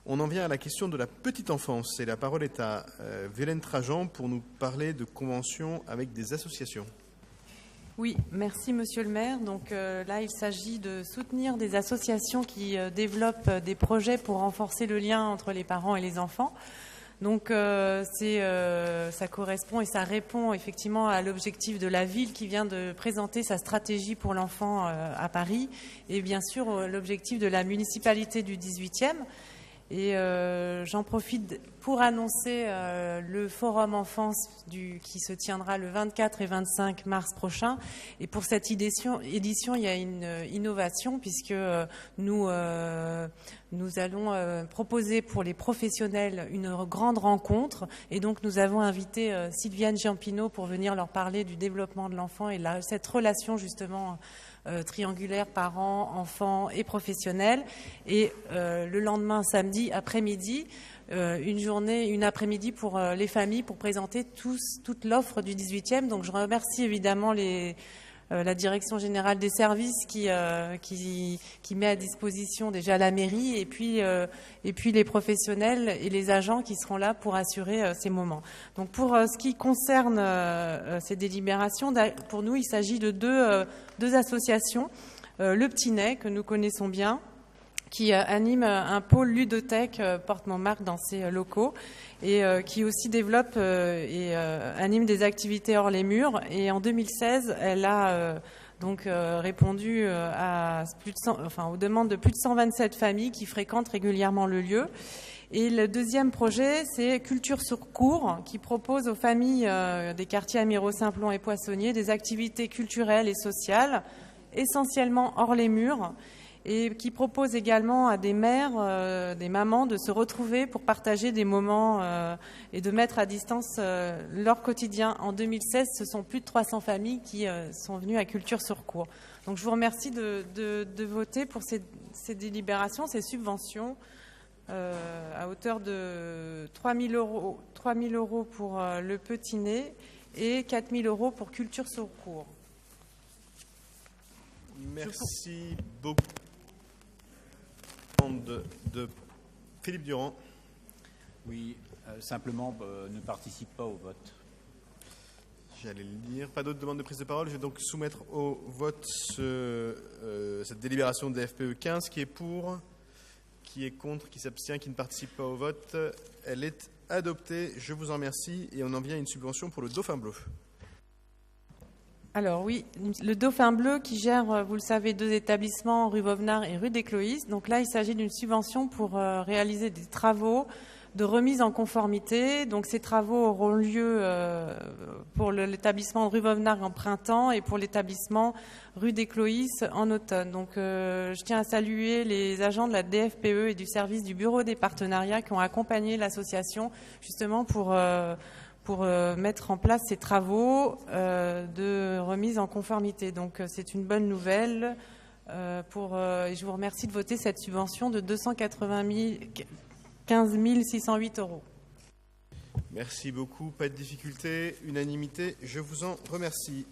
On en vient à la question de la petite enfance. Et la parole est à Vélène Trajan pour nous parler de conventions avec des associations. Oui, merci Monsieur le maire. Donc là, il s'agit de soutenir des associations qui développent des projets pour renforcer le lien entre les parents et les enfants. Donc ça correspond et ça répond effectivement à l'objectif de la ville qui vient de présenter sa stratégie pour l'enfant à Paris et bien sûr l'objectif de la municipalité du 18e. Et j'en profite pour annoncer le forum enfance qui se tiendra le 24 et 25 mars prochain. Et pour cette édition, il y a une innovation puisque nous allons proposer pour les professionnels une grande rencontre. Et donc nous avons invité Sylviane Giampino pour venir leur parler du développement de l'enfant et cette relation justement triangulaire parents, enfants et professionnels. Et le lendemain, samedi après-midi, une après-midi pour les familles pour présenter toute l'offre du 18e. Donc je remercie évidemment la Direction Générale des Services qui met à disposition déjà la mairie et puis les professionnels et les agents qui seront là pour assurer ces moments. Donc pour ce qui concerne ces délibérations, pour nous il s'agit de deux associations, le Petit Nez que nous connaissons bien, qui anime un pôle ludothèque Porte Montmartre dans ses locaux et qui aussi développe et anime des activités hors les murs. Et en 2016, elle a répondu aux demandes de plus de 127 familles qui fréquentent régulièrement le lieu. Et le deuxième projet, c'est Culture sur Cours, qui propose aux familles des quartiers Amiraux, Saint-Plon et Poissonniers des activités culturelles et sociales, essentiellement hors les murs, et qui propose également à des mères, des mamans de se retrouver pour partager des moments et de mettre à distance leur quotidien. En 2016, ce sont plus de 300 familles qui sont venues à Culture sur Cours. Donc je vous remercie de voter pour ces délibérations, ces subventions à hauteur de 3 000 euros pour le Petit Nez et 4 000 euros pour Culture sur Cours. Merci beaucoup. De Philippe Durand. Oui, simplement ne participe pas au vote. J'allais le dire. Pas d'autres demandes de prise de parole. Je vais donc soumettre au vote cette délibération de FPE 15 qui est pour, qui est contre, qui s'abstient, qui ne participe pas au vote. Elle est adoptée. Je vous en remercie. Et on en vient à une subvention pour le Dauphin Bleu. Alors oui, le Dauphin Bleu qui gère, vous le savez, 2 établissements, rue Vauvenard et rue des Cloïs. Donc là, il s'agit d'une subvention pour réaliser des travaux de remise en conformité. Donc ces travaux auront lieu pour l'établissement rue Vauvenard en printemps et pour l'établissement rue des Cloïs en automne. Donc je tiens à saluer les agents de la DFPE et du service du bureau des partenariats qui ont accompagné l'association justement pour mettre en place ces travaux de remise en conformité. Donc c'est une bonne nouvelle et je vous remercie de voter cette subvention de 15 608 euros. Merci beaucoup, pas de difficulté, unanimité, je vous en remercie.